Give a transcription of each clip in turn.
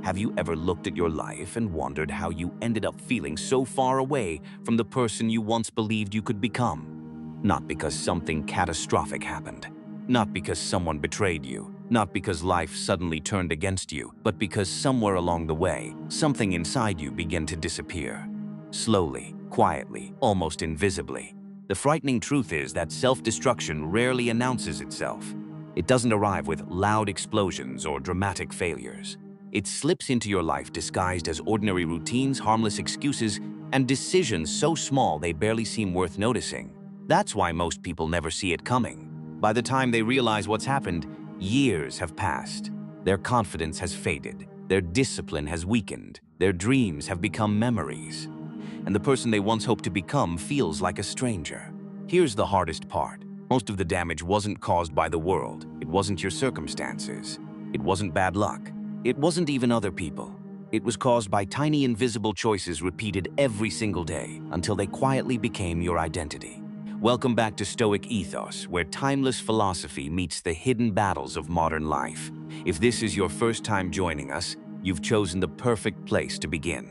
Have you ever looked at your life and wondered how you ended up feeling so far away from the person you once believed you could become? Not because something catastrophic happened, not because someone betrayed you, not because life suddenly turned against you, but because somewhere along the way, something inside you began to disappear. Slowly, quietly, almost invisibly. The frightening truth is that self-destruction rarely announces itself. It doesn't arrive with loud explosions or dramatic failures. It slips into your life disguised as ordinary routines, harmless excuses, and decisions so small they barely seem worth noticing. That's why most people never see it coming. By the time they realize what's happened, years have passed. Their confidence has faded. Their discipline has weakened. Their dreams have become memories. And the person they once hoped to become feels like a stranger. Here's the hardest part. Most of the damage wasn't caused by the world. It wasn't your circumstances. It wasn't bad luck. It wasn't even other people. It was caused by tiny invisible choices repeated every single day until they quietly became your identity. Welcome back to Stoic Ethos, where timeless philosophy meets the hidden battles of modern life. If this is your first time joining us, you've chosen the perfect place to begin.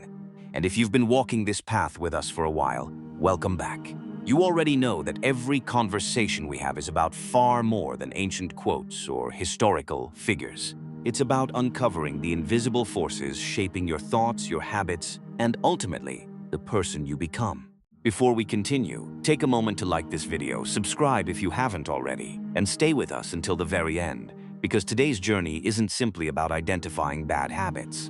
And if you've been walking this path with us for a while, welcome back. You already know that every conversation we have is about far more than ancient quotes or historical figures. It's about uncovering the invisible forces shaping your thoughts, your habits, and ultimately, the person you become. Before we continue, take a moment to like this video, subscribe if you haven't already, and stay with us until the very end, because today's journey isn't simply about identifying bad habits.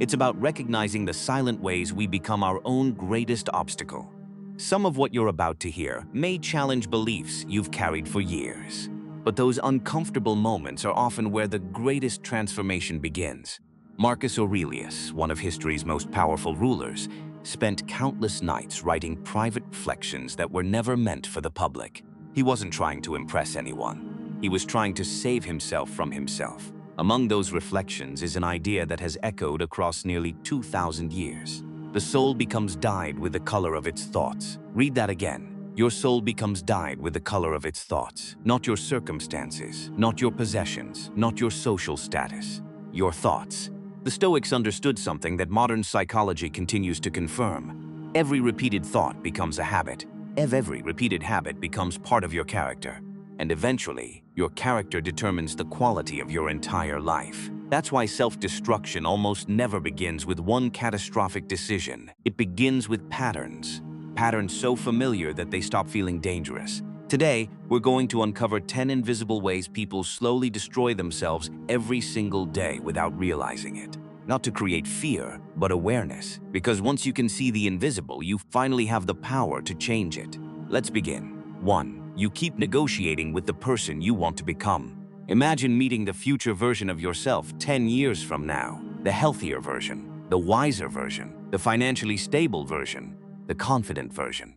It's about recognizing the silent ways we become our own greatest obstacle. Some of what you're about to hear may challenge beliefs you've carried for years. But those uncomfortable moments are often where the greatest transformation begins. Marcus Aurelius, one of history's most powerful rulers, spent countless nights writing private reflections that were never meant for the public. He wasn't trying to impress anyone. He was trying to save himself from himself. Among those reflections is an idea that has echoed across nearly 2,000 years. The soul becomes dyed with the color of its thoughts. Read that again. Your soul becomes dyed with the color of its thoughts, not your circumstances, not your possessions, not your social status, your thoughts. The Stoics understood something that modern psychology continues to confirm. Every repeated thought becomes a habit. Every repeated habit becomes part of your character. And eventually, your character determines the quality of your entire life. That's why self-destruction almost never begins with one catastrophic decision. It begins with patterns. Patterns so familiar that they stop feeling dangerous. Today, we're going to uncover 10 invisible ways people slowly destroy themselves every single day without realizing it. Not to create fear, but awareness. Because once you can see the invisible, you finally have the power to change it. Let's begin. 1. You keep negotiating with the person you want to become. Imagine meeting the future version of yourself 10 years from now. The healthier version, the wiser version, the financially stable version, the confident version.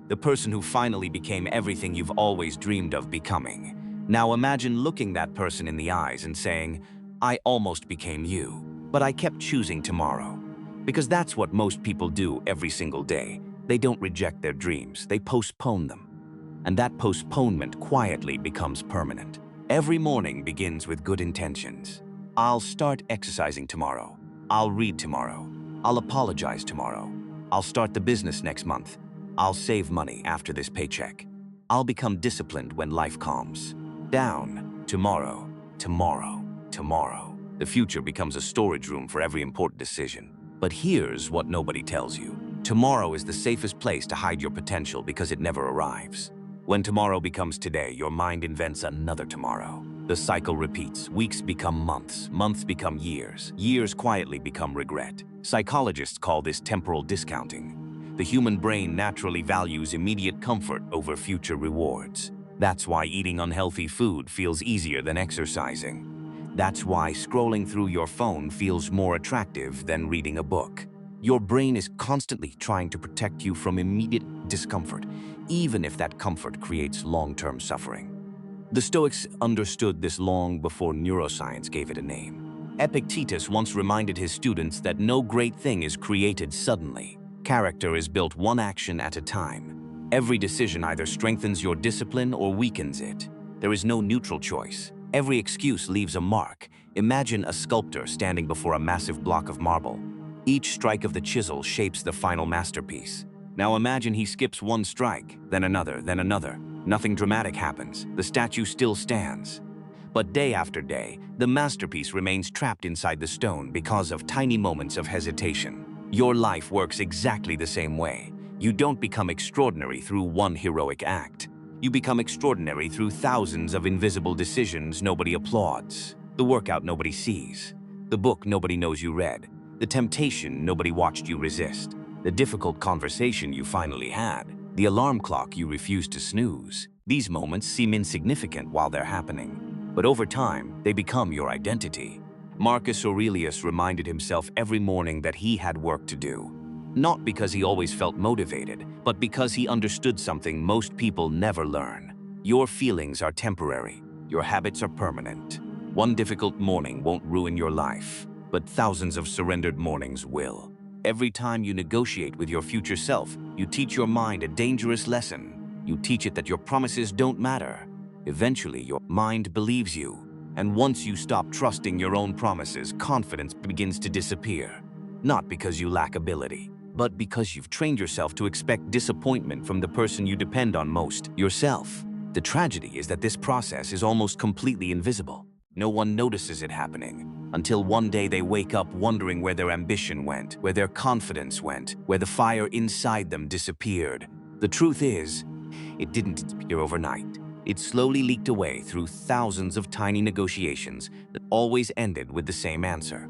The person who finally became everything you've always dreamed of becoming. Now imagine looking that person in the eyes and saying, I almost became you, but I kept choosing tomorrow. Because that's what most people do every single day. They don't reject their dreams, they postpone them. And that postponement quietly becomes permanent. Every morning begins with good intentions. I'll start exercising tomorrow. I'll read tomorrow. I'll apologize tomorrow. I'll start the business next month. I'll save money after this paycheck. I'll become disciplined when life calms down. Tomorrow, tomorrow, tomorrow. The future becomes a storage room for every important decision. But here's what nobody tells you. Tomorrow is the safest place to hide your potential because it never arrives. When tomorrow becomes today, your mind invents another tomorrow. The cycle repeats. Weeks become months. Months become years. Years quietly become regret. Psychologists call this temporal discounting. The human brain naturally values immediate comfort over future rewards. That's why eating unhealthy food feels easier than exercising. That's why scrolling through your phone feels more attractive than reading a book. Your brain is constantly trying to protect you from immediate discomfort, even if that comfort creates long-term suffering. The Stoics understood this long before neuroscience gave it a name. Epictetus once reminded his students that no great thing is created suddenly. Character is built one action at a time. Every decision either strengthens your discipline or weakens it. There is no neutral choice. Every excuse leaves a mark. Imagine a sculptor standing before a massive block of marble. Each strike of the chisel shapes the final masterpiece. Now imagine he skips one strike, then another, then another. Nothing dramatic happens. The statue still stands. But day after day, the masterpiece remains trapped inside the stone because of tiny moments of hesitation. Your life works exactly the same way. You don't become extraordinary through one heroic act. You become extraordinary through thousands of invisible decisions nobody applauds. The workout nobody sees. The book nobody knows you read. The temptation nobody watched you resist. The difficult conversation you finally had. The alarm clock you refused to snooze. These moments seem insignificant while they're happening, but over time, they become your identity. Marcus Aurelius reminded himself every morning that he had work to do. Not because he always felt motivated, but because he understood something most people never learn. Your feelings are temporary. Your habits are permanent. One difficult morning won't ruin your life, but thousands of surrendered mornings will. Every time you negotiate with your future self, you teach your mind a dangerous lesson. You teach it that your promises don't matter. Eventually, your mind believes you. And once you stop trusting your own promises, confidence begins to disappear. Not because you lack ability, but because you've trained yourself to expect disappointment from the person you depend on most, yourself. The tragedy is that this process is almost completely invisible. No one notices it happening until one day they wake up wondering where their ambition went, where their confidence went, where the fire inside them disappeared. The truth is, it didn't disappear overnight. It slowly leaked away through thousands of tiny negotiations that always ended with the same answer: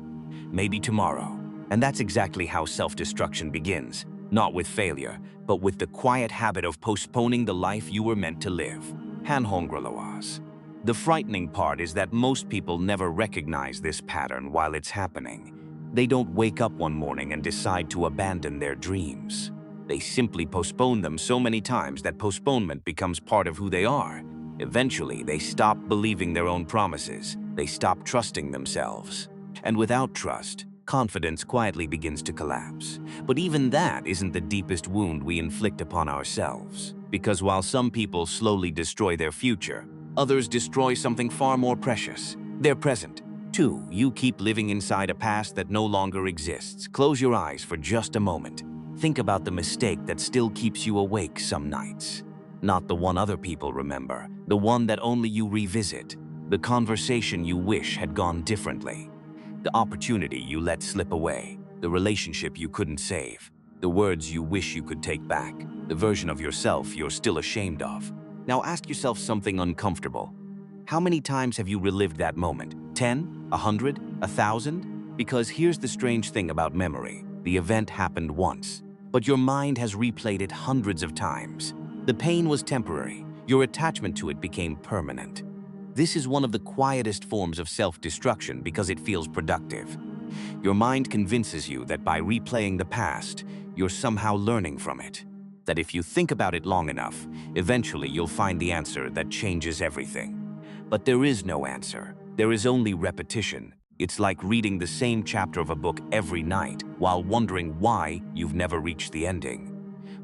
maybe tomorrow. And that's exactly how self-destruction begins, not with failure, but with the quiet habit of postponing the life you were meant to live. Hanhongroloas. The frightening part is that most people never recognize this pattern while it's happening. They don't wake up one morning and decide to abandon their dreams. They simply postpone them so many times that postponement becomes part of who they are. Eventually, they stop believing their own promises. They stop trusting themselves. And without trust, confidence quietly begins to collapse. But even that isn't the deepest wound we inflict upon ourselves. Because while some people slowly destroy their future, others destroy something far more precious: their present. 2. You keep living inside a past that no longer exists. Close your eyes for just a moment. Think about the mistake that still keeps you awake some nights. Not the one other people remember, the one that only you revisit. The conversation you wish had gone differently. The opportunity you let slip away. The relationship you couldn't save. The words you wish you could take back. The version of yourself you're still ashamed of. Now ask yourself something uncomfortable. How many times have you relived that moment? 10? 100? 1,000? Because here's the strange thing about memory. The event happened once, but your mind has replayed it hundreds of times. The pain was temporary. Your attachment to it became permanent. This is one of the quietest forms of self-destruction because it feels productive. Your mind convinces you that by replaying the past, you're somehow learning from it. That if you think about it long enough, eventually you'll find the answer that changes everything. But there is no answer. There is only repetition. It's like reading the same chapter of a book every night while wondering why you've never reached the ending.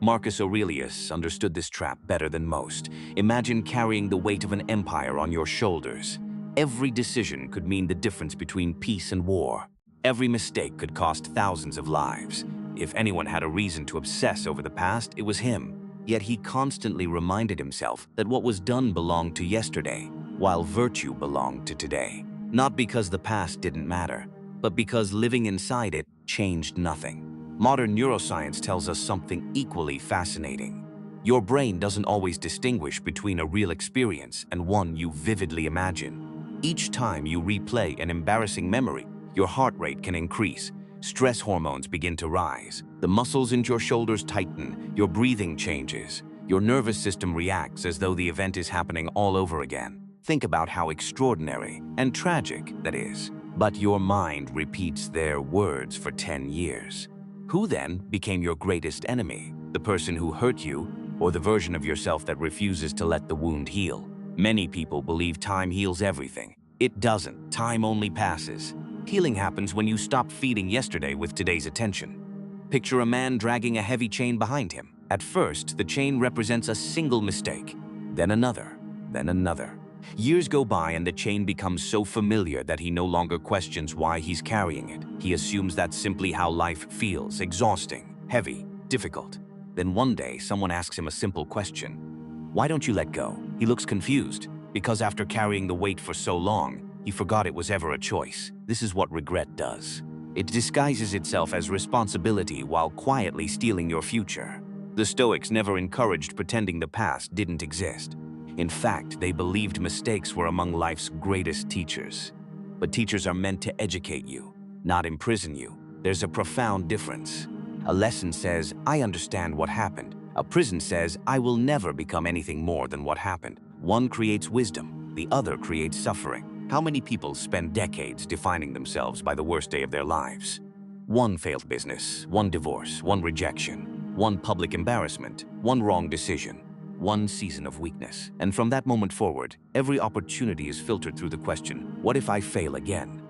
Marcus Aurelius understood this trap better than most. Imagine carrying the weight of an empire on your shoulders. Every decision could mean the difference between peace and war. Every mistake could cost thousands of lives. If anyone had a reason to obsess over the past, it was him. Yet he constantly reminded himself that what was done belonged to yesterday, while virtue belonged to today. Not because the past didn't matter, but because living inside it changed nothing. Modern neuroscience tells us something equally fascinating. Your brain doesn't always distinguish between a real experience and one you vividly imagine. Each time you replay an embarrassing memory, your heart rate can increase. Stress hormones begin to rise. The muscles in your shoulders tighten. Your breathing changes. Your nervous system reacts as though the event is happening all over again. Think about how extraordinary and tragic that is. But your mind repeats their words for 10 years. Who then became your greatest enemy? The person who hurt you, or the version of yourself that refuses to let the wound heal? Many people believe time heals everything. It doesn't. Time only passes. Healing happens when you stop feeding yesterday with today's attention. Picture a man dragging a heavy chain behind him. At first, the chain represents a single mistake, then another, then another. Years go by and the chain becomes so familiar that he no longer questions why he's carrying it. He assumes that's simply how life feels, exhausting, heavy, difficult. Then one day, someone asks him a simple question. Why don't you let go? He looks confused, because after carrying the weight for so long, he forgot it was ever a choice. This is what regret does. It disguises itself as responsibility while quietly stealing your future. The Stoics never encouraged pretending the past didn't exist. In fact, they believed mistakes were among life's greatest teachers. But teachers are meant to educate you, not imprison you. There's a profound difference. A lesson says, I understand what happened. A prison says, I will never become anything more than what happened. One creates wisdom, the other creates suffering. How many people spend decades defining themselves by the worst day of their lives? One failed business, one divorce, one rejection, one public embarrassment, one wrong decision, one season of weakness. And from that moment forward, every opportunity is filtered through the question, what if I fail again?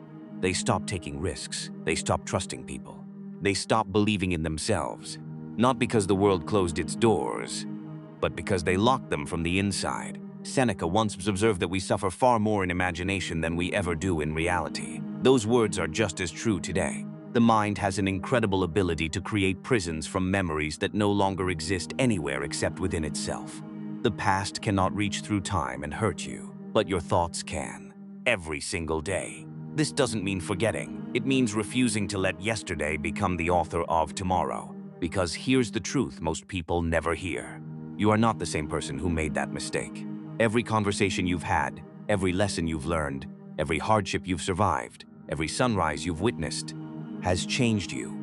They stop taking risks. They stop trusting people. They stop believing in themselves. Not because the world closed its doors, but because they locked them from the inside. Seneca once observed that we suffer far more in imagination than we ever do in reality. Those words are just as true today. The mind has an incredible ability to create prisons from memories that no longer exist anywhere except within itself. The past cannot reach through time and hurt you, but your thoughts can, every single day. This doesn't mean forgetting. It means refusing to let yesterday become the author of tomorrow. Because here's the truth most people never hear. You are not the same person who made that mistake. Every conversation you've had, every lesson you've learned, every hardship you've survived, every sunrise you've witnessed, has changed you.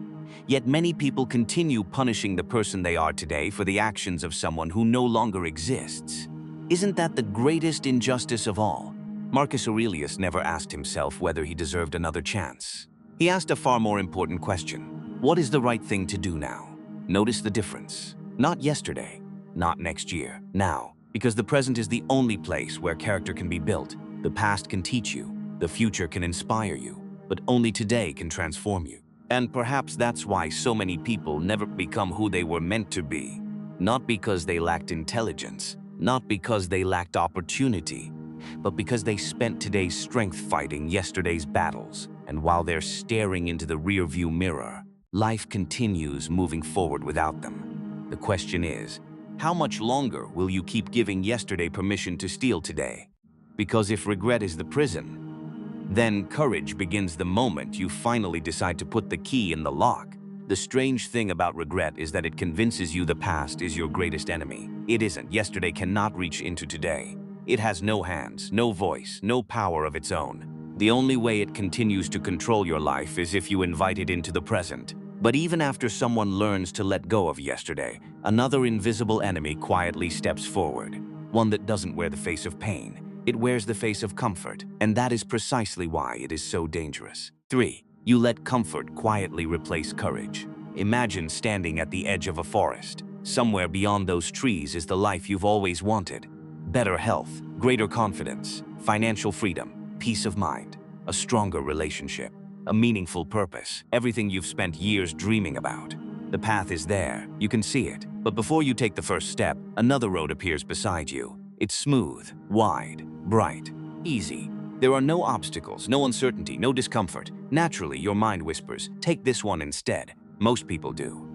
Yet many people continue punishing the person they are today for the actions of someone who no longer exists. Isn't that the greatest injustice of all? Marcus Aurelius never asked himself whether he deserved another chance. He asked a far more important question. What is the right thing to do now? Notice the difference. Not yesterday, not next year, now. Because the present is the only place where character can be built. The past can teach you, the future can inspire you, but only today can transform you. And perhaps that's why so many people never become who they were meant to be. Not because they lacked intelligence, not because they lacked opportunity, but because they spent today's strength fighting yesterday's battles. And while they're staring into the rearview mirror, life continues moving forward without them. The question is, how much longer will you keep giving yesterday permission to steal today? Because if regret is the prison, then courage begins the moment you finally decide to put the key in the lock. The strange thing about regret is that it convinces you the past is your greatest enemy. It isn't. Yesterday cannot reach into today. It has no hands, no voice, no power of its own. The only way it continues to control your life is if you invite it into the present. But even after someone learns to let go of yesterday, another invisible enemy quietly steps forward. One that doesn't wear the face of pain. It wears the face of comfort, and that is precisely why it is so dangerous. 3. You let comfort quietly replace courage. Imagine standing at the edge of a forest. Somewhere beyond those trees is the life you've always wanted. Better health, greater confidence, financial freedom, peace of mind, a stronger relationship, a meaningful purpose, everything you've spent years dreaming about. The path is there, you can see it. But before you take the first step, another road appears beside you. It's smooth, wide, bright, easy. There are no obstacles, no uncertainty, no discomfort. Naturally, your mind whispers, take this one instead. Most people do.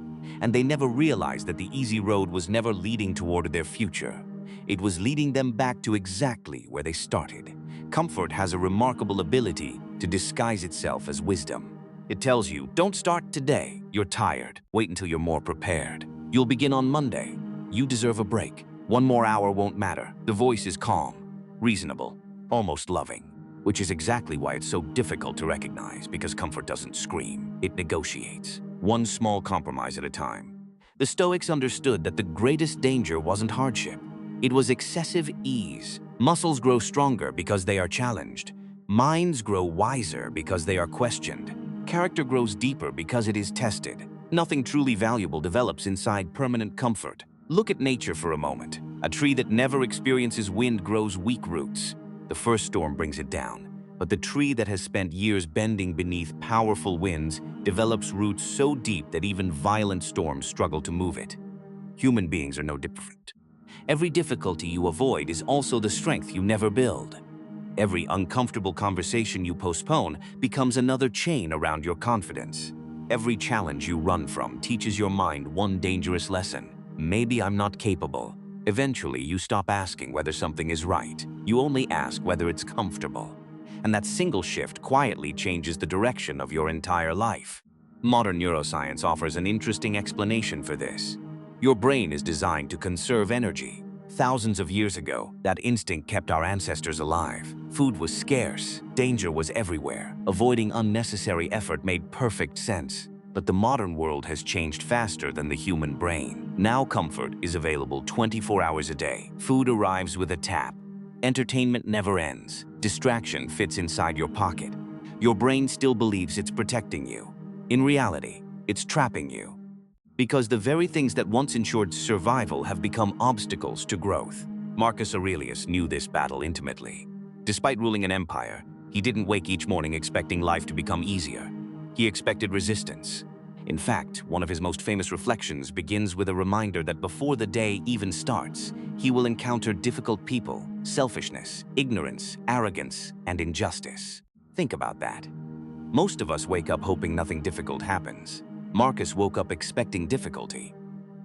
And they never realize that the easy road was never leading toward their future. It was leading them back to exactly where they started. Comfort has a remarkable ability to disguise itself as wisdom. It tells you, don't start today. You're tired. Wait until you're more prepared. You'll begin on Monday. You deserve a break. One more hour won't matter. The voice is calm, reasonable, almost loving, which is exactly why it's so difficult to recognize, because comfort doesn't scream. It negotiates, one small compromise at a time. The Stoics understood that the greatest danger wasn't hardship. It was excessive ease. Muscles grow stronger because they are challenged. Minds grow wiser because they are questioned. Character grows deeper because it is tested. Nothing truly valuable develops inside permanent comfort. Look at nature for a moment. A tree that never experiences wind grows weak roots. The first storm brings it down. But the tree that has spent years bending beneath powerful winds develops roots so deep that even violent storms struggle to move it. Human beings are no different. Every difficulty you avoid is also the strength you never build. Every uncomfortable conversation you postpone becomes another chain around your confidence. Every challenge you run from teaches your mind one dangerous lesson. Maybe I'm not capable. Eventually, you stop asking whether something is right. You only ask whether it's comfortable. And that single shift quietly changes the direction of your entire life. Modern neuroscience offers an interesting explanation for this. Your brain is designed to conserve energy. Thousands of years ago, that instinct kept our ancestors alive. Food was scarce, danger was everywhere. Avoiding unnecessary effort made perfect sense. But the modern world has changed faster than the human brain. Now comfort is available 24 hours a day. Food arrives with a tap. Entertainment never ends. Distraction fits inside your pocket. Your brain still believes it's protecting you. In reality, it's trapping you. Because the very things that once ensured survival have become obstacles to growth. Marcus Aurelius knew this battle intimately. Despite ruling an empire, he didn't wake each morning expecting life to become easier. He expected resistance. In fact, one of his most famous reflections begins with a reminder that before the day even starts, he will encounter difficult people, selfishness, ignorance, arrogance, and injustice. Think about that. Most of us wake up hoping nothing difficult happens. Marcus woke up expecting difficulty,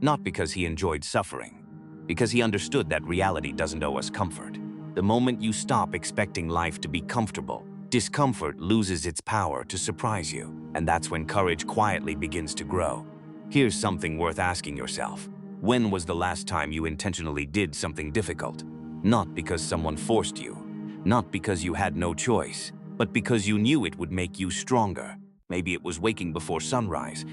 not because he enjoyed suffering, because he understood that reality doesn't owe us comfort. The moment you stop expecting life to be comfortable, discomfort loses its power to surprise you, and that's when courage quietly begins to grow. Here's something worth asking yourself. When was the last time you intentionally did something difficult? Not because someone forced you, not because you had no choice, but because you knew it would make you stronger. Maybe it was waking before sunrise,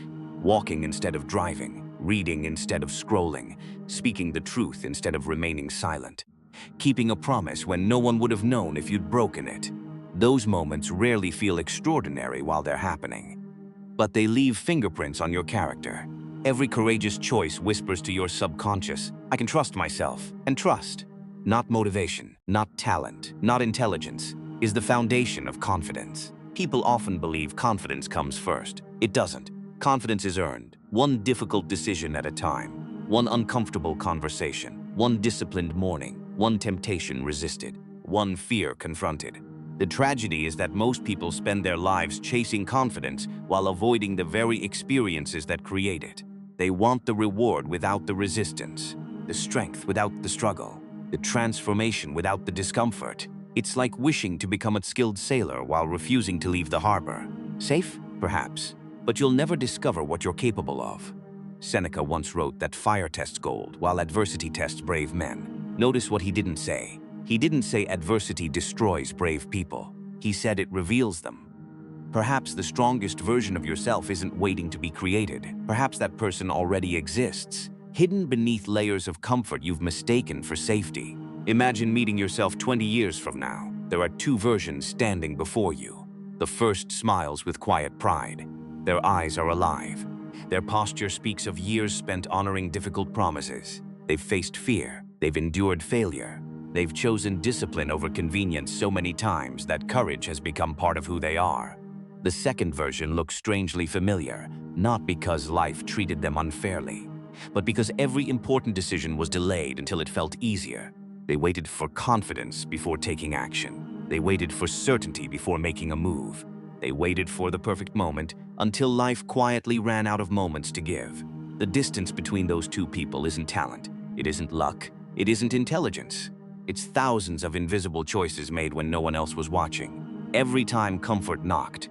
walking instead of driving, reading instead of scrolling, speaking the truth instead of remaining silent, keeping a promise when no one would have known if you'd broken it. Those moments rarely feel extraordinary while they're happening, but they leave fingerprints on your character. Every courageous choice whispers to your subconscious, I can trust myself. And trust, not motivation, not talent, not intelligence, is the foundation of confidence. People often believe confidence comes first. It doesn't. Confidence is earned, one difficult decision at a time, one uncomfortable conversation, one disciplined morning, one temptation resisted, one fear confronted. The tragedy is that most people spend their lives chasing confidence while avoiding the very experiences that create it. They want the reward without the resistance, the strength without the struggle, the transformation without the discomfort. It's like wishing to become a skilled sailor while refusing to leave the harbor. Safe? Perhaps. But you'll never discover what you're capable of. Seneca once wrote that fire tests gold, while adversity tests brave men. Notice what he didn't say. He didn't say adversity destroys brave people. He said it reveals them. Perhaps the strongest version of yourself isn't waiting to be created. Perhaps that person already exists, hidden beneath layers of comfort you've mistaken for safety. Imagine meeting yourself 20 years from now. There are two versions standing before you. The first smiles with quiet pride. Their eyes are alive. Their posture speaks of years spent honoring difficult promises. They've faced fear. They've endured failure. They've chosen discipline over convenience so many times that courage has become part of who they are. The second version looks strangely familiar, not because life treated them unfairly, but because every important decision was delayed until it felt easier. They waited for confidence before taking action. They waited for certainty before making a move. They waited for the perfect moment until life quietly ran out of moments to give. The distance between those two people isn't talent. It isn't luck. It isn't intelligence. It's thousands of invisible choices made when no one else was watching. Every time comfort knocked,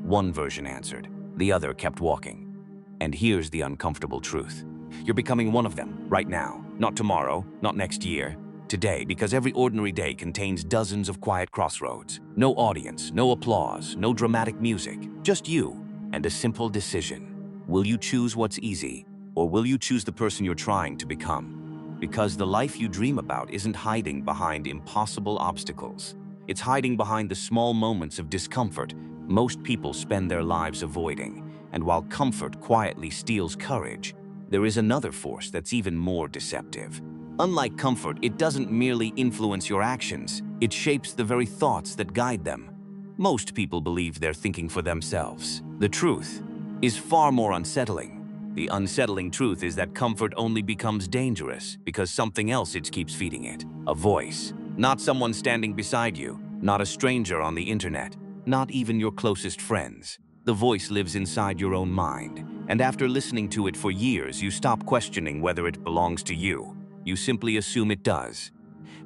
one version answered. The other kept walking. And here's the uncomfortable truth. You're becoming one of them right now. Not tomorrow, not next year. Today, because every ordinary day contains dozens of quiet crossroads. No audience, no applause, no dramatic music. Just you and a simple decision. Will you choose what's easy, or will you choose the person you're trying to become? Because the life you dream about isn't hiding behind impossible obstacles. It's hiding behind the small moments of discomfort most people spend their lives avoiding. And while comfort quietly steals courage, there is another force that's even more deceptive. Unlike comfort, it doesn't merely influence your actions, it shapes the very thoughts that guide them. Most people believe they're thinking for themselves. The truth is far more unsettling. The unsettling truth is that comfort only becomes dangerous because something else it keeps feeding it. A voice. Not someone standing beside you, not a stranger on the internet, not even your closest friends. The voice lives inside your own mind, and after listening to it for years, you stop questioning whether it belongs to you. You simply assume it does.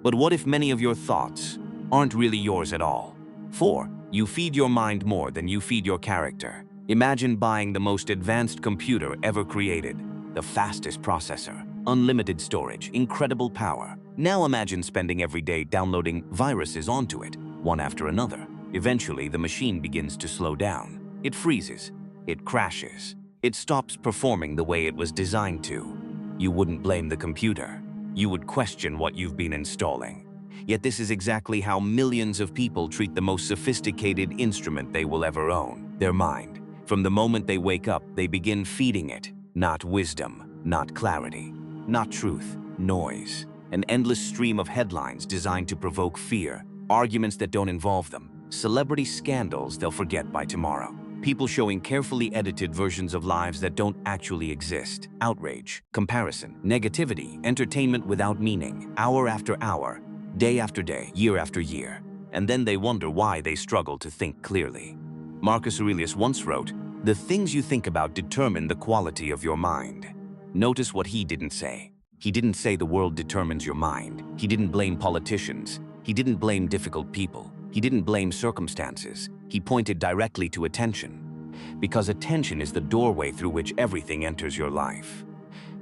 But what if many of your thoughts aren't really yours at all? 4. You feed your mind more than you feed your character. Imagine buying the most advanced computer ever created, the fastest processor, unlimited storage, incredible power. Now imagine spending every day downloading viruses onto it, one after another. Eventually, the machine begins to slow down. It freezes. It crashes. It stops performing the way it was designed to. You wouldn't blame the computer. You would question what you've been installing. Yet this is exactly how millions of people treat the most sophisticated instrument they will ever own, their mind. From the moment they wake up, they begin feeding it, not wisdom, not clarity, not truth, noise. An endless stream of headlines designed to provoke fear, arguments that don't involve them, celebrity scandals they'll forget by tomorrow. People showing carefully edited versions of lives that don't actually exist. Outrage, comparison, negativity, entertainment without meaning, hour after hour, day after day, year after year. And then they wonder why they struggle to think clearly. Marcus Aurelius once wrote, "The things you think about determine the quality of your mind." Notice what he didn't say. He didn't say the world determines your mind. He didn't blame politicians. He didn't blame difficult people. He didn't blame circumstances. He pointed directly to attention. Because attention is the doorway through which everything enters your life.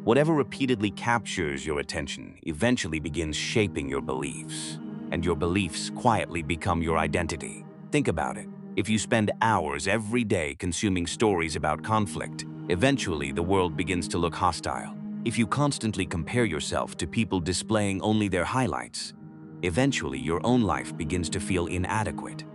Whatever repeatedly captures your attention eventually begins shaping your beliefs. And your beliefs quietly become your identity. Think about it. If you spend hours every day consuming stories about conflict, eventually the world begins to look hostile. If you constantly compare yourself to people displaying only their highlights, eventually your own life begins to feel inadequate.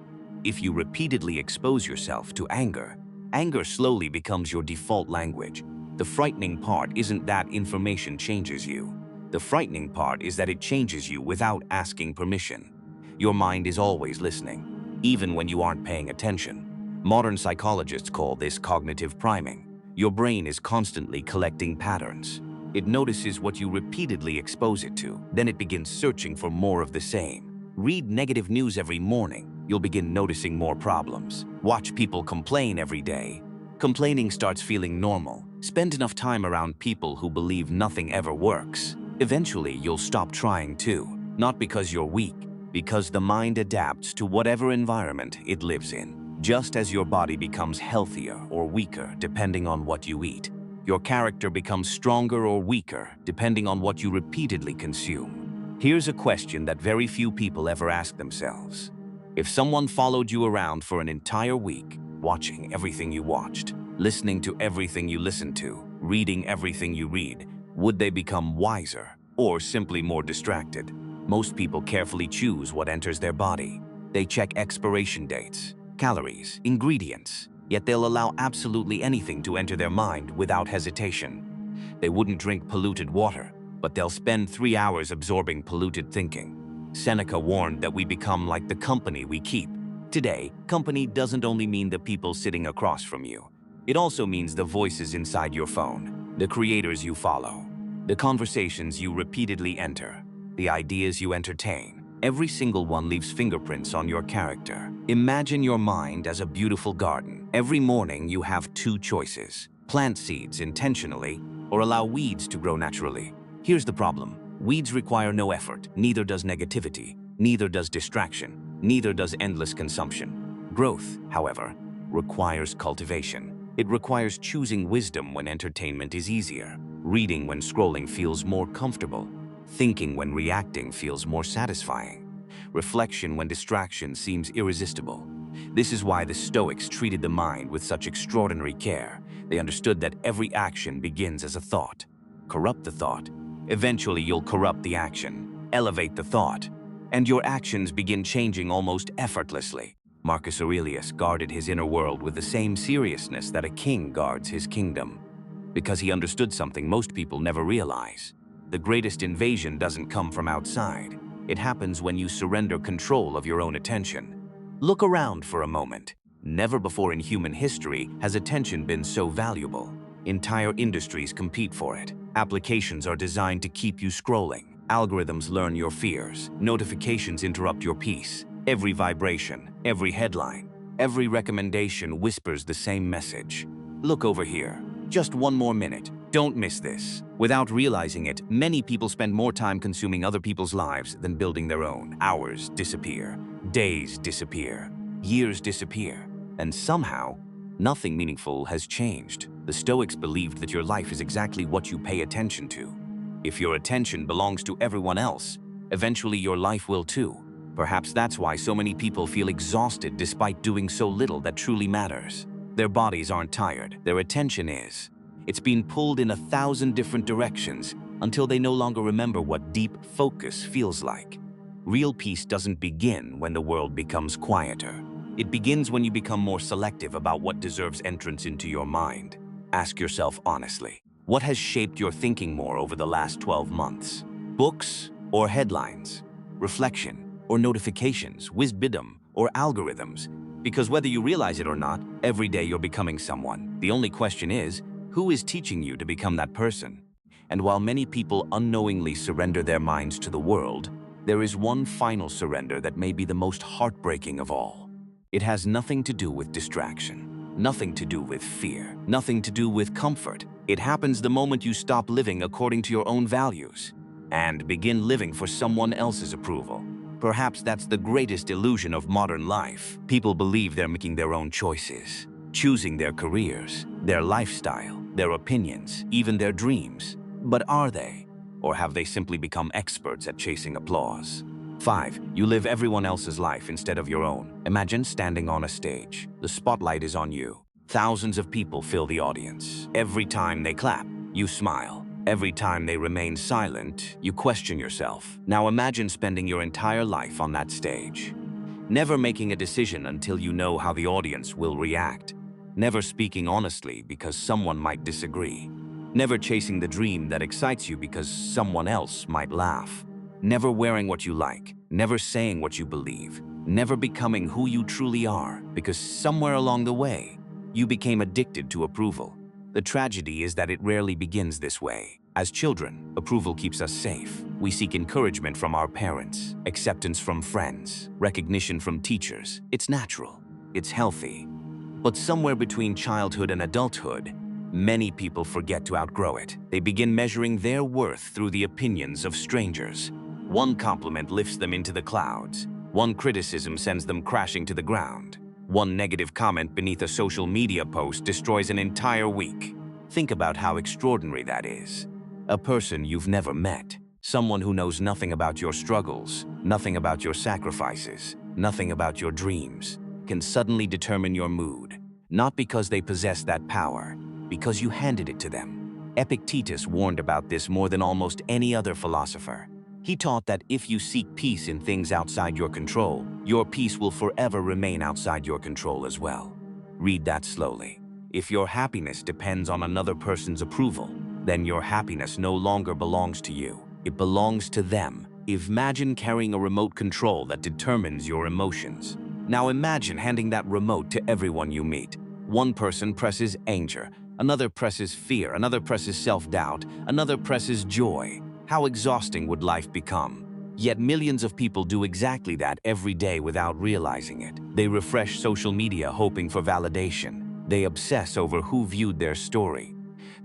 If you repeatedly expose yourself to anger, anger slowly becomes your default language. The frightening part isn't that information changes you. The frightening part is that it changes you without asking permission. Your mind is always listening, even when you aren't paying attention. Modern psychologists call this cognitive priming. Your brain is constantly collecting patterns. It notices what you repeatedly expose it to, then it begins searching for more of the same. Read negative news every morning, you'll begin noticing more problems. Watch people complain every day. Complaining starts feeling normal. Spend enough time around people who believe nothing ever works. Eventually, you'll stop trying too. Not because you're weak, because the mind adapts to whatever environment it lives in. Just as your body becomes healthier or weaker depending on what you eat, your character becomes stronger or weaker depending on what you repeatedly consume. Here's a question that very few people ever ask themselves. If someone followed you around for an entire week, watching everything you watched, listening to everything you listened to, reading everything you read, would they become wiser or simply more distracted? Most people carefully choose what enters their body. They check expiration dates, calories, ingredients, yet they'll allow absolutely anything to enter their mind without hesitation. They wouldn't drink polluted water, but they'll spend 3 hours absorbing polluted thinking. Seneca warned that we become like the company we keep. Today, company doesn't only mean the people sitting across from you. It also means the voices inside your phone, the creators you follow, the conversations you repeatedly enter, the ideas you entertain. Every single one leaves fingerprints on your character. Imagine your mind as a beautiful garden. Every morning you have 2 choices: plant seeds intentionally or allow weeds to grow naturally. Here's the problem. Weeds require no effort, neither does negativity, neither does distraction, neither does endless consumption. Growth, however, requires cultivation. It requires choosing wisdom when entertainment is easier, reading when scrolling feels more comfortable, thinking when reacting feels more satisfying, reflection when distraction seems irresistible. This is why the Stoics treated the mind with such extraordinary care. They understood that every action begins as a thought. Corrupt the thought. Eventually you'll corrupt the action. Elevate the thought, and your actions begin changing almost effortlessly. Marcus Aurelius guarded his inner world with the same seriousness that a king guards his kingdom, because he understood something most people never realize. The greatest invasion doesn't come from outside. It happens when you surrender control of your own attention. Look around for a moment. Never before in human history has attention been so valuable. Entire industries compete for it. Applications are designed to keep you scrolling. Algorithms learn your fears. Notifications interrupt your peace. Every vibration, every headline, every recommendation whispers the same message. Look over here. Just one more minute. Don't miss this. Without realizing it, many people spend more time consuming other people's lives than building their own. Hours disappear. Days disappear. Years disappear. And somehow, nothing meaningful has changed. The Stoics believed that your life is exactly what you pay attention to. If your attention belongs to everyone else, eventually your life will too. Perhaps that's why so many people feel exhausted despite doing so little that truly matters. Their bodies aren't tired, their attention is. It's been pulled in 1,000 different directions until they no longer remember what deep focus feels like. Real peace doesn't begin when the world becomes quieter. It begins when you become more selective about what deserves entrance into your mind. Ask yourself honestly, what has shaped your thinking more over the last 12 months? Books or headlines? Reflection or notifications? Wisdom or algorithms? Because whether you realize it or not, every day you're becoming someone. The only question is, who is teaching you to become that person? And while many people unknowingly surrender their minds to the world, there is one final surrender that may be the most heartbreaking of all. It has nothing to do with distraction, nothing to do with fear, nothing to do with comfort. It happens the moment you stop living according to your own values and begin living for someone else's approval. Perhaps that's the greatest illusion of modern life. People believe they're making their own choices, choosing their careers, their lifestyle, their opinions, even their dreams. But are they? Or have they simply become experts at chasing applause? 5. You live everyone else's life instead of your own. Imagine standing on a stage. The spotlight is on you. Thousands of people fill the audience. Every time they clap, you smile. Every time they remain silent, you question yourself. Now imagine spending your entire life on that stage. Never making a decision until you know how the audience will react. Never speaking honestly because someone might disagree. Never chasing the dream that excites you because someone else might laugh. Never wearing what you like. Never saying what you believe. Never becoming who you truly are because somewhere along the way, you became addicted to approval. The tragedy is that it rarely begins this way. As children, approval keeps us safe. We seek encouragement from our parents, acceptance from friends, recognition from teachers. It's natural. It's healthy. But somewhere between childhood and adulthood, many people forget to outgrow it. They begin measuring their worth through the opinions of strangers. One compliment lifts them into the clouds. One criticism sends them crashing to the ground. One negative comment beneath a social media post destroys an entire week. Think about how extraordinary that is. A person you've never met, someone who knows nothing about your struggles, nothing about your sacrifices, nothing about your dreams, can suddenly determine your mood. Not because they possess that power, because you handed it to them. Epictetus warned about this more than almost any other philosopher. He taught that if you seek peace in things outside your control, your peace will forever remain outside your control as well. Read that slowly. If your happiness depends on another person's approval, then your happiness no longer belongs to you. It belongs to them. Imagine carrying a remote control that determines your emotions. Now imagine handing that remote to everyone you meet. One person presses anger, another presses fear, another presses self-doubt, another presses joy. How exhausting would life become? Yet millions of people do exactly that every day without realizing it. They refresh social media hoping for validation. They obsess over who viewed their story.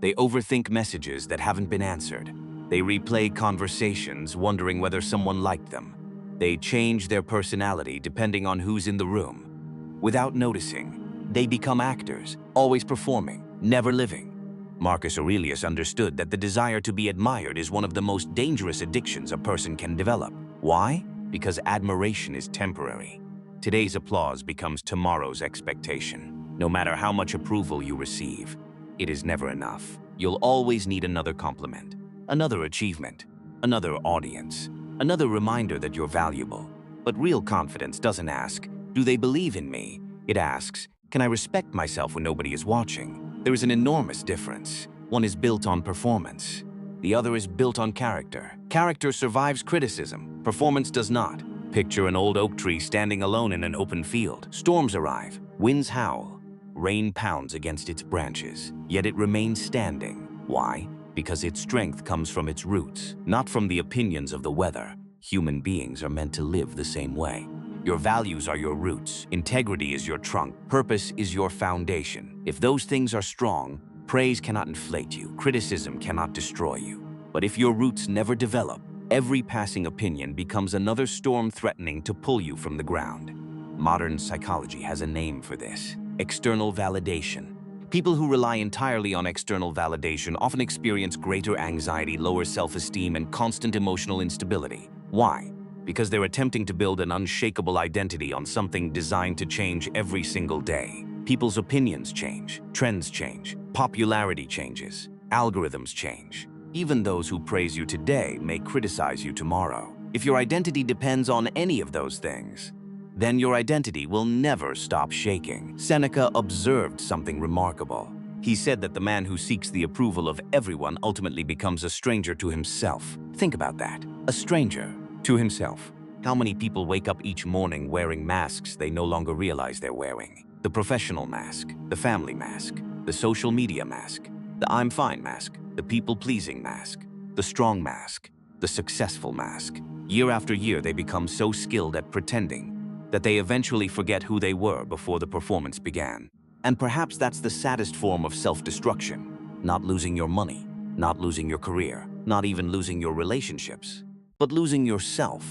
They overthink messages that haven't been answered. They replay conversations wondering whether someone liked them. They change their personality depending on who's in the room. Without noticing, they become actors, always performing, never living. Marcus Aurelius understood that the desire to be admired is one of the most dangerous addictions a person can develop. Why? Because admiration is temporary. Today's applause becomes tomorrow's expectation. No matter how much approval you receive, it is never enough. You'll always need another compliment, another achievement, another audience, another reminder that you're valuable. But real confidence doesn't ask, "Do they believe in me?" It asks, "Can I respect myself when nobody is watching?" There is an enormous difference. One is built on performance. The other is built on character. Character survives criticism. Performance does not. Picture an old oak tree standing alone in an open field. Storms arrive. Winds howl. rain pounds against its branches, yet it remains standing. Why? Because its strength comes from its roots, not from the opinions of the weather. Human beings are meant to live the same way. Your values are your roots, integrity is your trunk, purpose is your foundation. If those things are strong, praise cannot inflate you, criticism cannot destroy you. But if your roots never develop, every passing opinion becomes another storm threatening to pull you from the ground. Modern psychology has a name for this: external validation. People who rely entirely on external validation often experience greater anxiety, lower self-esteem, and constant emotional instability. Why? Because they're attempting to build an unshakable identity on something designed to change every single day. People's opinions change, trends change, popularity changes, algorithms change. Even those who praise you today may criticize you tomorrow. If your identity depends on any of those things, then your identity will never stop shaking. Seneca observed something remarkable. He said that the man who seeks the approval of everyone ultimately becomes a stranger to himself. Think about that. A stranger to himself. How many people wake up each morning wearing masks they no longer realize they're wearing? The professional mask, the family mask, the social media mask, the I'm fine mask, the people-pleasing mask, the strong mask, the successful mask. Year after year, they become so skilled at pretending that they eventually forget who they were before the performance began. And perhaps that's the saddest form of self-destruction. Not losing your money, not losing your career, not even losing your relationships, but losing yourself.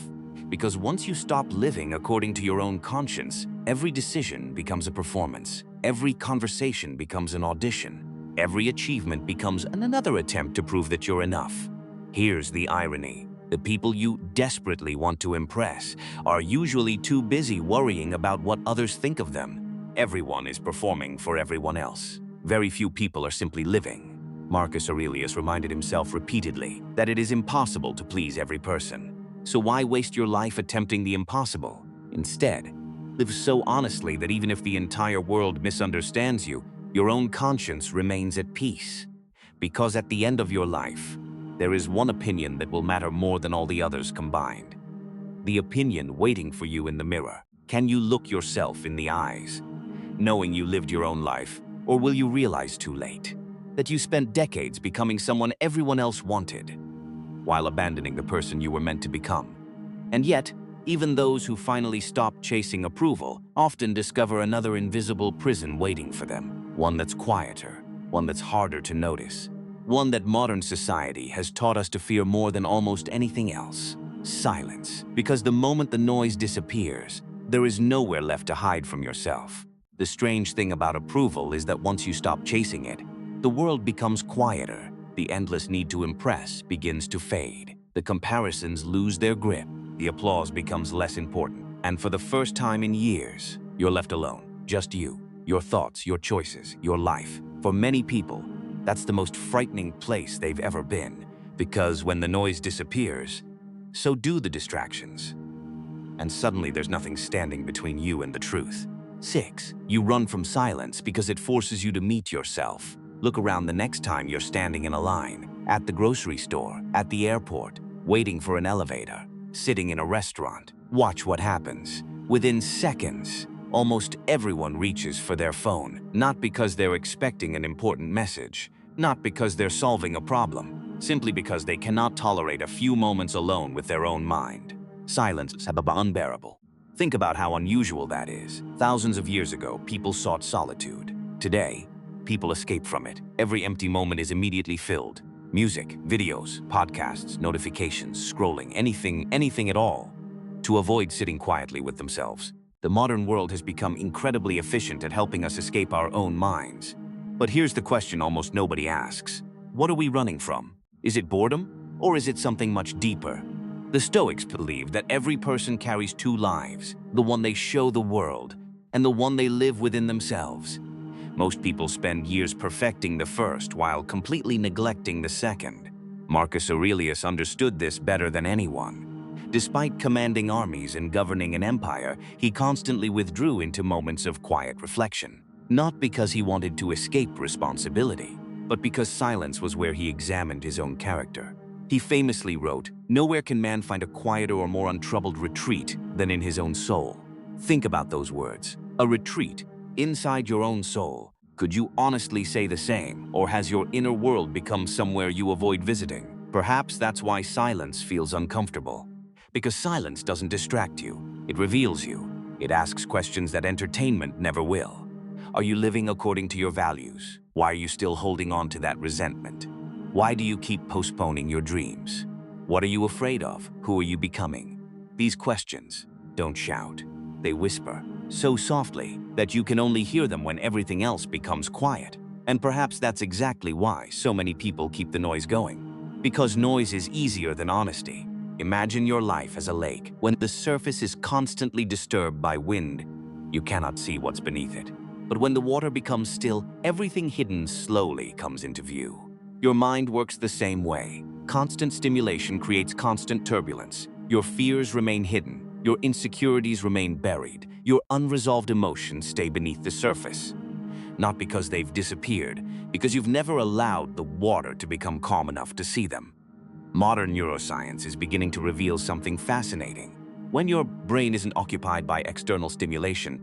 Because once you stop living according to your own conscience, every decision becomes a performance. Every conversation becomes an audition. Every achievement becomes another attempt to prove that you're enough. Here's the irony. The people you desperately want to impress are usually too busy worrying about what others think of them. Everyone is performing for everyone else. Very few people are simply living. Marcus Aurelius reminded himself repeatedly that it is impossible to please every person. So why waste your life attempting the impossible? Instead, live so honestly that even if the entire world misunderstands you, your own conscience remains at peace. Because at the end of your life, there is one opinion that will matter more than all the others combined. The opinion waiting for you in the mirror. Can you look yourself in the eyes, knowing you lived your own life, or will you realize too late that you spent decades becoming someone everyone else wanted, while abandoning the person you were meant to become? And yet, even those who finally stop chasing approval often discover another invisible prison waiting for them. One that's quieter, one that's harder to notice, one that modern society has taught us to fear more than almost anything else: silence. Because the moment the noise disappears, there is nowhere left to hide from yourself. The strange thing about approval is that once you stop chasing it, the world becomes quieter. The endless need to impress begins to fade. The comparisons lose their grip. The applause becomes less important. And for the first time in years, you're left alone. Just you, your thoughts, your choices, your life. For many people, that's the most frightening place they've ever been, because when the noise disappears, so do the distractions. And suddenly there's nothing standing between you and the truth. 6. You run from silence because it forces you to meet yourself. Look around the next time you're standing in a line, at the grocery store, at the airport, waiting for an elevator, sitting in a restaurant. Watch what happens. Within seconds, almost everyone reaches for their phone, not because they're expecting an important message, not because they're solving a problem, simply because they cannot tolerate a few moments alone with their own mind. Silence is unbearable. Think about how unusual that is. Thousands of years ago, people sought solitude. Today, people escape from it. Every empty moment is immediately filled. Music, videos, podcasts, notifications, scrolling, anything at all, to avoid sitting quietly with themselves. The modern world has become incredibly efficient at helping us escape our own minds. But here's the question almost nobody asks. What are we running from? Is it boredom, or is it something much deeper? The Stoics believe that every person carries two lives, the one they show the world, and the one they live within themselves. Most people spend years perfecting the first while completely neglecting the second. Marcus Aurelius understood this better than anyone. Despite commanding armies and governing an empire, he constantly withdrew into moments of quiet reflection. Not because he wanted to escape responsibility, but because silence was where he examined his own character. He famously wrote, "Nowhere can man find a quieter or more untroubled retreat than in his own soul." Think about those words. A retreat. Inside your own soul, could you honestly say the same, or has your inner world become somewhere you avoid visiting? Perhaps that's why silence feels uncomfortable. Because silence doesn't distract you, it reveals you. It asks questions that entertainment never will. Are you living according to your values? Why are you still holding on to that resentment? Why do you keep postponing your dreams? What are you afraid of? Who are you becoming? These questions don't shout. They whisper, so softly that you can only hear them when everything else becomes quiet. And perhaps that's exactly why so many people keep the noise going. Because noise is easier than honesty. Imagine your life as a lake. When the surface is constantly disturbed by wind, you cannot see what's beneath it. But when the water becomes still, everything hidden slowly comes into view. Your mind works the same way. Constant stimulation creates constant turbulence. Your fears remain hidden. Your insecurities remain buried. Your unresolved emotions stay beneath the surface. Not because they've disappeared, because you've never allowed the water to become calm enough to see them. Modern neuroscience is beginning to reveal something fascinating. When your brain isn't occupied by external stimulation,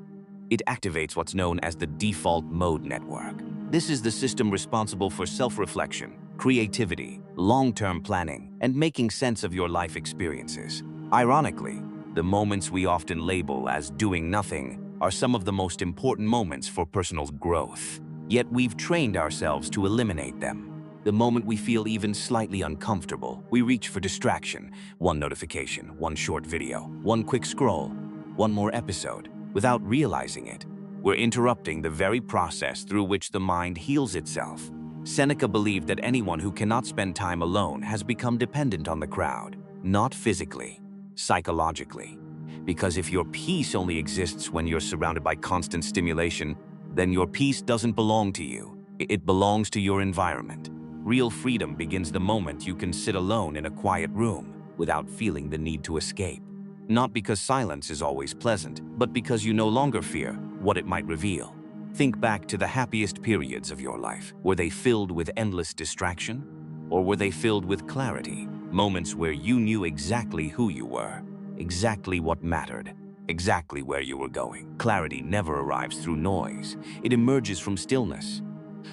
it activates what's known as the default mode network. This is the system responsible for self-reflection, creativity, long-term planning, and making sense of your life experiences. Ironically, the moments we often label as doing nothing are some of the most important moments for personal growth. Yet we've trained ourselves to eliminate them. The moment we feel even slightly uncomfortable, we reach for distraction. One notification, one short video, one quick scroll, one more episode. Without realizing it, we're interrupting the very process through which the mind heals itself. Seneca believed that anyone who cannot spend time alone has become dependent on the crowd, not physically, psychologically. Because if your peace only exists when you're surrounded by constant stimulation, then your peace doesn't belong to you. It belongs to your environment. Real freedom begins the moment you can sit alone in a quiet room without feeling the need to escape. Not because silence is always pleasant, but because you no longer fear what it might reveal. Think back to the happiest periods of your life. Were they filled with endless distraction? Or were they filled with clarity? Moments where you knew exactly who you were, exactly what mattered, exactly where you were going. Clarity never arrives through noise. It emerges from stillness.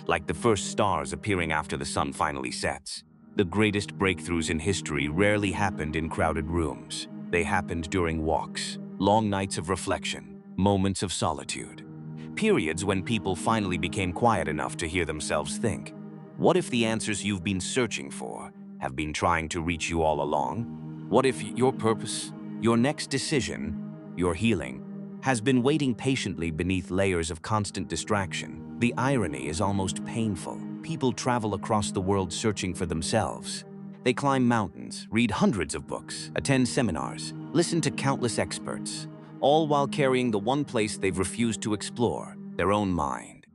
Like the first stars appearing after the sun finally sets. The greatest breakthroughs in history rarely happened in crowded rooms. They happened during walks, long nights of reflection, moments of solitude. Periods when people finally became quiet enough to hear themselves think. What if the answers you've been searching for have been trying to reach you all along? What if your purpose, your next decision, your healing, has been waiting patiently beneath layers of constant distraction? The irony is almost painful. People travel across the world searching for themselves. They climb mountains, read hundreds of books, attend seminars, listen to countless experts, all while carrying the one place they've refused to explore, their own mind.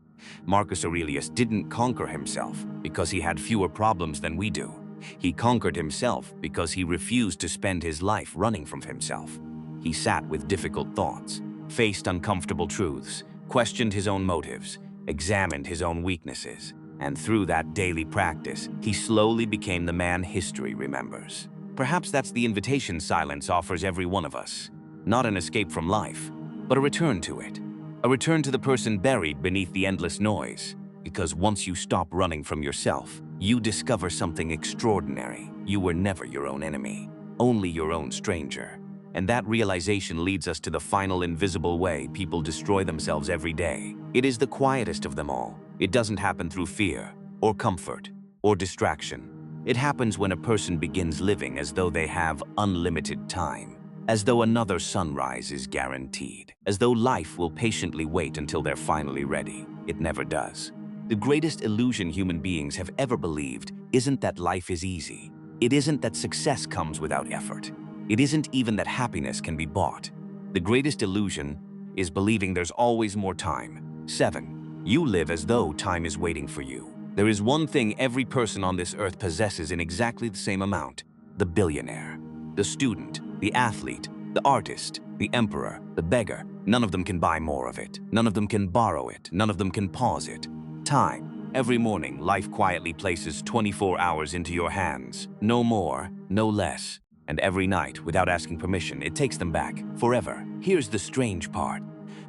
Marcus Aurelius didn't conquer himself because he had fewer problems than we do. He conquered himself because he refused to spend his life running from himself. He sat with difficult thoughts, faced uncomfortable truths, questioned his own motives, examined his own weaknesses, and through that daily practice, he slowly became the man history remembers. Perhaps that's the invitation silence offers every one of us. Not an escape from life, but a return to it. A return to the person buried beneath the endless noise. Because once you stop running from yourself, you discover something extraordinary. You were never your own enemy, only your own stranger. And that realization leads us to the final invisible way people destroy themselves every day. It is the quietest of them all. It doesn't happen through fear, or comfort, or distraction. It happens when a person begins living as though they have unlimited time, as though another sunrise is guaranteed, as though life will patiently wait until they're finally ready. It never does. The greatest illusion human beings have ever believed isn't that life is easy. It isn't that success comes without effort. It isn't even that happiness can be bought. The greatest illusion is believing there's always more time. 7. You live as though time is waiting for you. There is one thing every person on this earth possesses in exactly the same amount: the billionaire, the student, the athlete, the artist, the emperor, the beggar. None of them can buy more of it. None of them can borrow it. None of them can pause it. Time. Every morning, life quietly places 24 hours into your hands. No more, no less. And every night, without asking permission, it takes them back forever. Here's the strange part.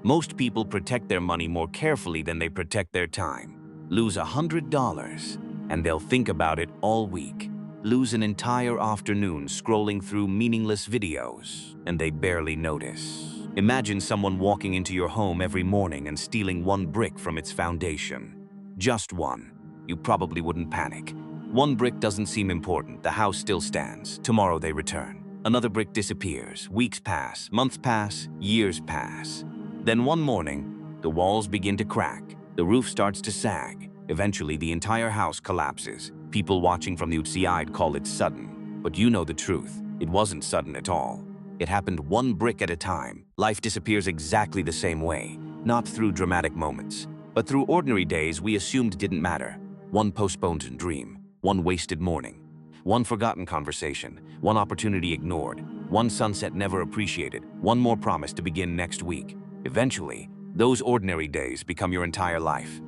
Most people protect their money more carefully than they protect their time. Lose $100, and they'll think about it all week. Lose an entire afternoon scrolling through meaningless videos, and they barely notice. Imagine someone walking into your home every morning and stealing one brick from its foundation. Just one. You probably wouldn't panic. One brick doesn't seem important. The house still stands. Tomorrow they return. Another brick disappears. Weeks pass, months pass, years pass. Then one morning, the walls begin to crack. The roof starts to sag. Eventually, the entire house collapses. People watching from the outside call it sudden. But you know the truth. It wasn't sudden at all. It happened one brick at a time. Life disappears exactly the same way. Not through dramatic moments, but through ordinary days we assumed didn't matter. One postponed dream. One wasted morning. One forgotten conversation. One opportunity ignored. One sunset never appreciated. One more promise to begin next week. Eventually, those ordinary days become your entire life.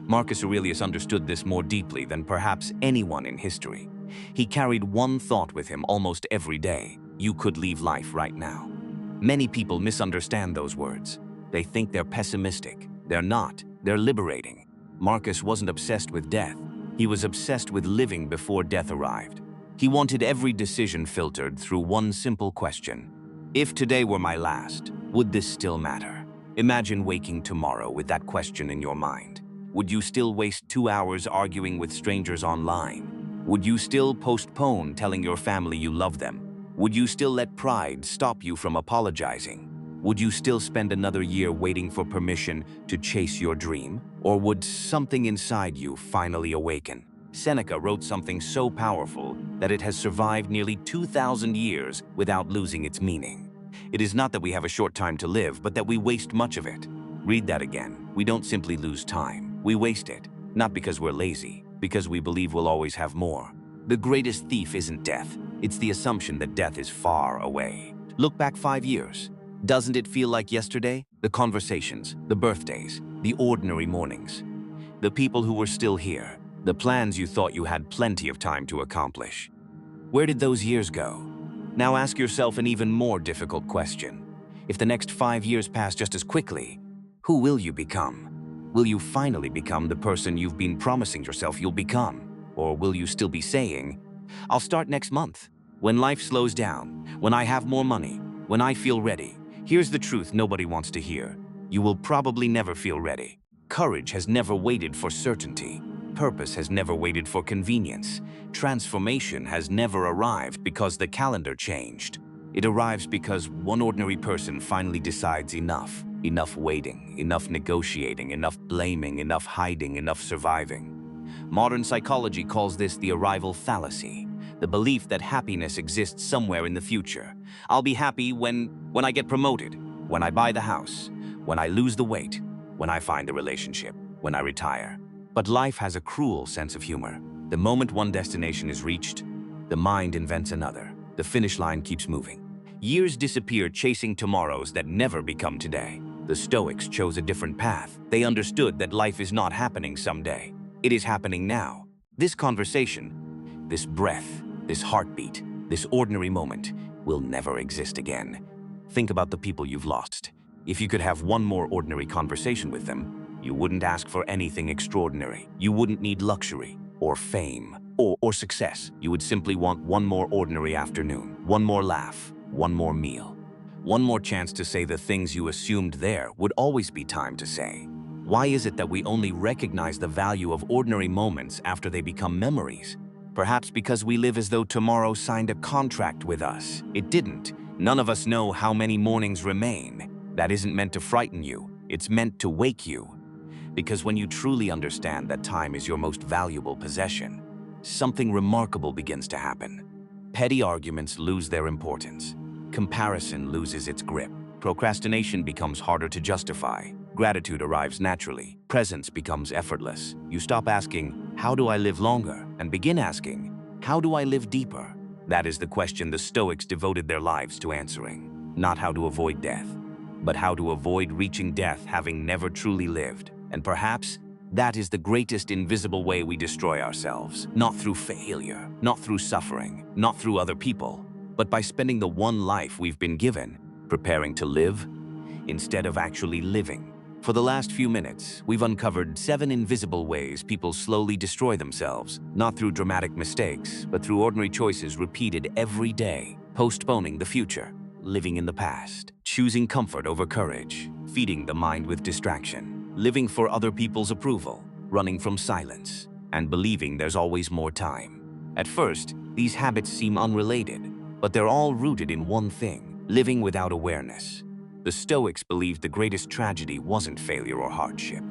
Marcus Aurelius understood this more deeply than perhaps anyone in history. He carried one thought with him almost every day. You could leave life right now. Many people misunderstand those words. They think they're pessimistic. They're not. They're liberating. Marcus wasn't obsessed with death. He was obsessed with living before death arrived. He wanted every decision filtered through one simple question. If today were my last, would this still matter? Imagine waking tomorrow with that question in your mind. Would you still waste 2 hours arguing with strangers online? Would you still postpone telling your family you love them? Would you still let pride stop you from apologizing? Would you still spend another year waiting for permission to chase your dream? Or would something inside you finally awaken? Seneca wrote something so powerful that it has survived nearly 2,000 years without losing its meaning. It is not that we have a short time to live, but that we waste much of it. Read that again. We don't simply lose time. We waste it, not because we're lazy, because we believe we'll always have more. The greatest thief isn't death. It's the assumption that death is far away. Look back 5 years. Doesn't it feel like yesterday? The conversations, the birthdays, the ordinary mornings. The people who were still here, the plans you thought you had plenty of time to accomplish. Where did those years go? Now ask yourself an even more difficult question. If the next 5 years pass just as quickly, who will you become? Will you finally become the person you've been promising yourself you'll become? Or will you still be saying, I'll start next month, when life slows down, when I have more money, when I feel ready? Here's the truth nobody wants to hear. You will probably never feel ready. Courage has never waited for certainty. Purpose has never waited for convenience. Transformation has never arrived because the calendar changed. It arrives because one ordinary person finally decides enough. Enough waiting, enough negotiating, enough blaming, enough hiding, enough surviving. Modern psychology calls this the arrival fallacy, the belief that happiness exists somewhere in the future. I'll be happy when I get promoted, when I buy the house, when I lose the weight, when I find a relationship, when I retire. But life has a cruel sense of humor. The moment one destination is reached, the mind invents another. The finish line keeps moving. Years disappear chasing tomorrows that never become today. The Stoics chose a different path. They understood that life is not happening someday. It is happening now. This conversation, this breath, this heartbeat, this ordinary moment will never exist again. Think about the people you've lost. If you could have one more ordinary conversation with them, you wouldn't ask for anything extraordinary. You wouldn't need luxury or fame or success. You would simply want one more ordinary afternoon, one more laugh, one more meal, one more chance to say the things you assumed there would always be time to say. Why is it that we only recognize the value of ordinary moments after they become memories? Perhaps because we live as though tomorrow signed a contract with us. It didn't. None of us know how many mornings remain. That isn't meant to frighten you. It's meant to wake you. Because when you truly understand that time is your most valuable possession, something remarkable begins to happen. Petty arguments lose their importance. Comparison loses its grip. Procrastination becomes harder to justify. Gratitude arrives naturally. Presence becomes effortless. You stop asking, how do I live longer? And begin asking, how do I live deeper? That is the question the Stoics devoted their lives to answering. Not how to avoid death, but how to avoid reaching death having never truly lived. And perhaps that is the greatest invisible way we destroy ourselves. Not through failure, not through suffering, not through other people, but by spending the one life we've been given, preparing to live instead of actually living. For the last few minutes, we've uncovered 7 invisible ways people slowly destroy themselves, not through dramatic mistakes, but through ordinary choices repeated every day, postponing the future, living in the past, choosing comfort over courage, feeding the mind with distraction, living for other people's approval, running from silence, and believing there's always more time. At first, these habits seem unrelated, but they're all rooted in one thing: living without awareness. The Stoics believed the greatest tragedy wasn't failure or hardship.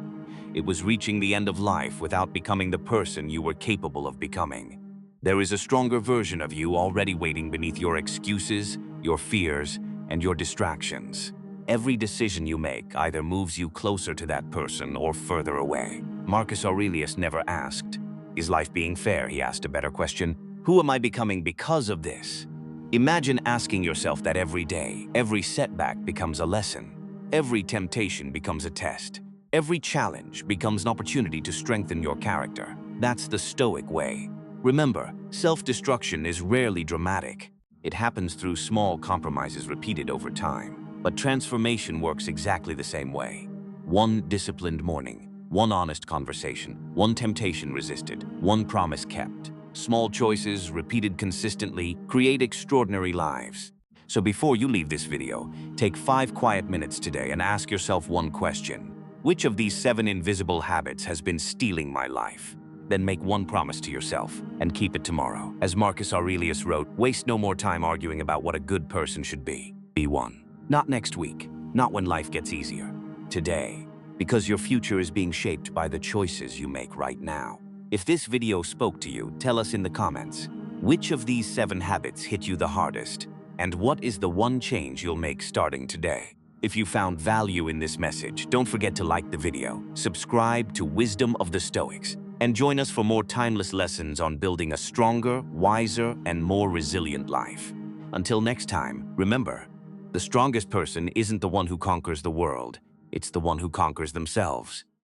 It was reaching the end of life without becoming the person you were capable of becoming. There is a stronger version of you already waiting beneath your excuses, your fears, and your distractions. Every decision you make either moves you closer to that person or further away. Marcus Aurelius never asked, "Is life being fair?" He asked a better question: "Who am I becoming because of this?" Imagine asking yourself that every day. Every setback becomes a lesson. Every temptation becomes a test. Every challenge becomes an opportunity to strengthen your character. That's the Stoic way. Remember, self-destruction is rarely dramatic. It happens through small compromises repeated over time. But transformation works exactly the same way. One disciplined morning, one honest conversation, one temptation resisted, one promise kept. Small choices, repeated consistently, create extraordinary lives. So before you leave this video, take 5 quiet minutes today and ask yourself one question: which of these 7 invisible habits has been stealing my life? Then make one promise to yourself and keep it tomorrow. As Marcus Aurelius wrote, waste no more time arguing about what a good person should be. Be one. Not next week, not when life gets easier. Today, because your future is being shaped by the choices you make right now. If this video spoke to you, tell us in the comments, which of these 7 habits hit you the hardest? And what is the one change you'll make starting today? If you found value in this message, don't forget to like the video, subscribe to Wisdom of the Stoics, and join us for more timeless lessons on building a stronger, wiser, and more resilient life. Until next time, remember, the strongest person isn't the one who conquers the world, it's the one who conquers themselves.